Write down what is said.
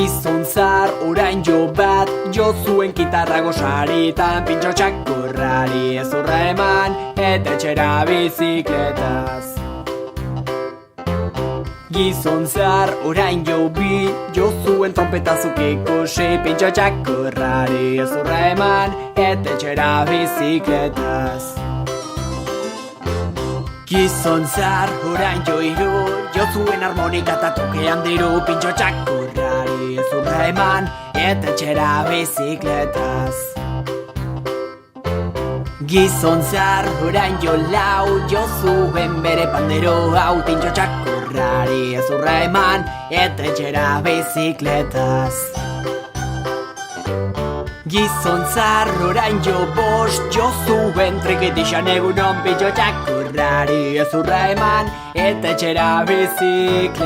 Gizon zar orain jo bat jo zuen gitarra gosaritan, pintxo txakurrari ezurra eman eta etxera bizikletaz. Gizon zar orain jo bi jo zuen trompetazuk ikusi, pintxo txakurrari ezurra eman eta etxera bizikletaz. Gizon zar orain jo hiru jo zuen harmonika eta tokean diru, pintxo txakurrari ezurra eman eta etxera bizikletaz. Gizon zar orain jo lau jo zuen bere pandero hau, pintxo txakurrari ezurra eman eta etxera bizikletaz. Gizon zar orain jo bost jo zuen trikitixan egunon, pintxo txakurrari ezurra eman eta etxera bizikletaz.